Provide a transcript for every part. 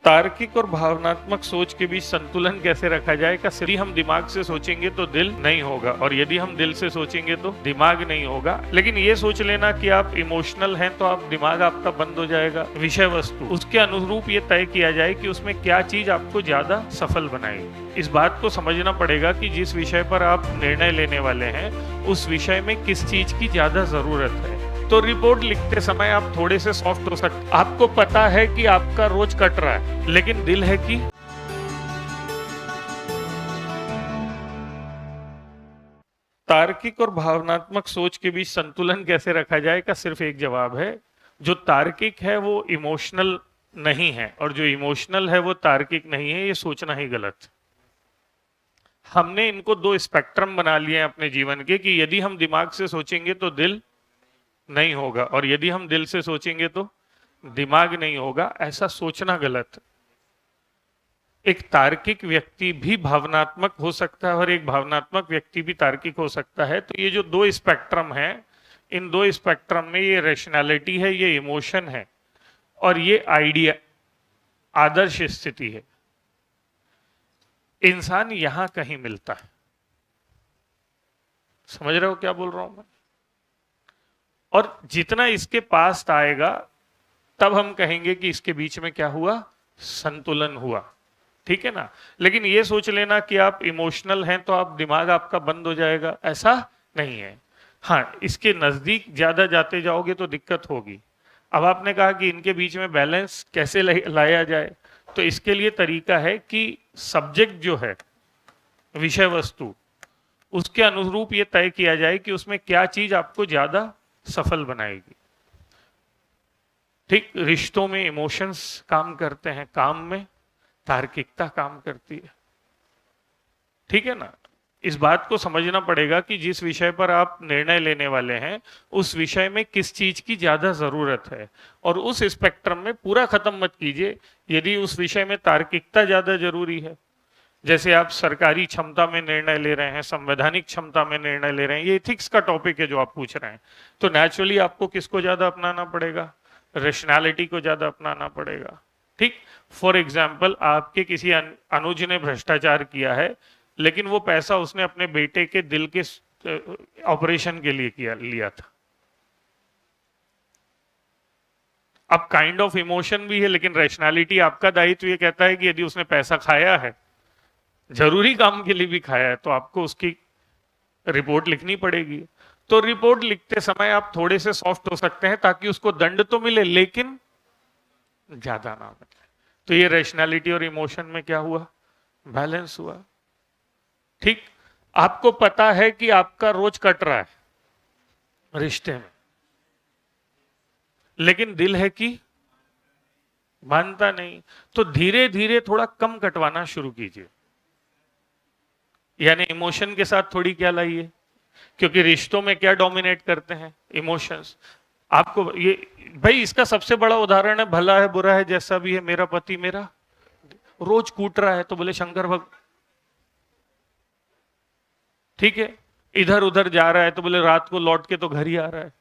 तार्किक और भावनात्मक सोच के बीच संतुलन कैसे रखा जाए का यदि हम दिमाग से सोचेंगे तो दिल नहीं होगा और यदि हम दिल से सोचेंगे तो दिमाग नहीं होगा। लेकिन ये सोच लेना कि आप इमोशनल हैं तो आप दिमाग आपका बंद हो जाएगा। विषय वस्तु उसके अनुरूप ये तय किया जाए कि उसमें क्या चीज आपको ज्यादा सफल बनाएगी। इस बात को समझना पड़ेगा कि जिस विषय पर आप निर्णय लेने वाले हैं उस विषय में किस चीज की ज्यादा जरूरत है। तो रिपोर्ट लिखते समय आप थोड़े से सॉफ्ट हो सकते। आपको पता है कि आपका रोज कट रहा है लेकिन दिल है कि तार्किक और भावनात्मक सोच के बीच संतुलन कैसे रखा जाए का सिर्फ एक जवाब है। जो तार्किक है वो इमोशनल नहीं है और जो इमोशनल है वो तार्किक नहीं है। ये सोचना ही गलत। हमने इनको दो स्पेक्ट्रम बना लिए हैं अपने जीवन के कि यदि हम दिमाग से सोचेंगे तो दिल नहीं होगा और यदि हम दिल से सोचेंगे तो दिमाग नहीं होगा। ऐसा सोचना गलत। एक तार्किक व्यक्ति भी भावनात्मक हो सकता है और एक भावनात्मक व्यक्ति भी तार्किक हो सकता है। तो ये जो दो स्पेक्ट्रम है, इन दो स्पेक्ट्रम में ये रैशनैलिटी है, ये इमोशन है और ये आइडिया आदर्श स्थिति है। इंसान यहां कहीं मिलता है। समझ रहे हो क्या बोल रहा हूं मैं? और जितना इसके पास आएगा तब हम कहेंगे कि इसके बीच में क्या हुआ, संतुलन हुआ। ठीक है ना? लेकिन ये सोच लेना कि आप इमोशनल हैं तो आप दिमाग आपका बंद हो जाएगा, ऐसा नहीं है। हाँ, इसके नजदीक ज्यादा जाते जाओगे तो दिक्कत होगी। अब आपने कहा कि इनके बीच में बैलेंस कैसे लाया जाए, तो इसके लिए तरीका है कि सब्जेक्ट जो है, विषय वस्तु, उसके अनुरूप ये तय किया जाए कि उसमें क्या चीज आपको ज्यादा सफल बनाएगी। ठीक, रिश्तों में इमोशंस काम करते हैं, काम में तार्किकता काम करती है। ठीक है ना? इस बात को समझना पड़ेगा कि जिस विषय पर आप निर्णय लेने वाले हैं उस विषय में किस चीज की ज्यादा जरूरत है और उस स्पेक्ट्रम में पूरा खत्म मत कीजिए यदि उस विषय में तार्किकता ज्यादा जरूरी है। जैसे आप सरकारी क्षमता में निर्णय ले रहे हैं, संवैधानिक क्षमता में निर्णय ले रहे हैं, ये एथिक्स का टॉपिक है जो आप पूछ रहे हैं, तो नेचुरली आपको किसको ज्यादा अपनाना पड़ेगा? रैशनैलिटी को ज्यादा अपनाना पड़ेगा। ठीक, फॉर एग्जाम्पल आपके किसी अनुज ने भ्रष्टाचार किया है लेकिन वो पैसा उसने अपने बेटे के दिल के ऑपरेशन के लिए लिया था। अब काइंड ऑफ इमोशन भी है लेकिन रैशनैलिटी, आपका दायित्व ये कहता है कि यदि उसने पैसा खाया है, जरूरी काम के लिए भी खाया है, तो आपको उसकी रिपोर्ट लिखनी पड़ेगी। तो रिपोर्ट लिखते समय आप थोड़े से सॉफ्ट हो सकते हैं ताकि उसको दंड तो मिले लेकिन ज्यादा ना मिले। तो ये रैशनैलिटी और इमोशन में क्या हुआ, बैलेंस हुआ। ठीक, आपको पता है कि आपका रोज कट रहा है रिश्ते में, लेकिन दिल है कि मानता नहीं। तो धीरे धीरे थोड़ा कम कटवाना शुरू कीजिए, यानी इमोशन के साथ थोड़ी क्या लाइए, क्योंकि रिश्तों में क्या डोमिनेट करते हैं, इमोशंस। आपको ये भाई, इसका सबसे बड़ा उदाहरण है, भला है बुरा है जैसा भी है, मेरा पति मेरा रोज कूट रहा है तो बोले शंकर भक्त। ठीक है, इधर उधर जा रहा है तो बोले रात को लौट के तो घर ही आ रहा है।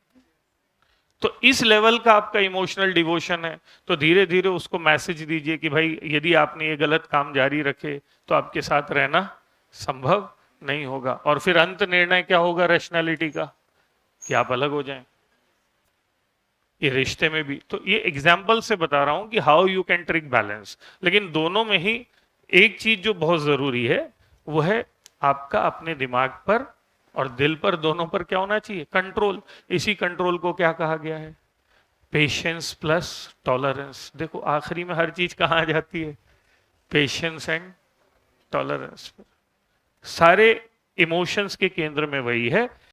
तो इस लेवल का आपका इमोशनल डिवोशन है, तो धीरे धीरे उसको मैसेज दीजिए कि भाई यदि आपने ये गलत काम जारी रखे तो आपके साथ रहना संभव नहीं होगा। और फिर अंत निर्णय क्या होगा रैशनैलिटी का, कि आप अलग हो जाएं। ये रिश्ते में भी, तो ये एग्जाम्पल से बता रहा हूं कि how you can trick balance. लेकिन दोनों में ही एक चीज जो बहुत जरूरी है वो है आपका अपने दिमाग पर और दिल पर, दोनों पर क्या होना चाहिए, कंट्रोल। इसी कंट्रोल को क्या कहा गया है, पेशेंस प्लस टॉलरेंस। देखो आखिरी में हर चीज कहां आ जाती है, पेशेंस एंड टॉलरेंस। सारे इमोशंस के केंद्र में वही है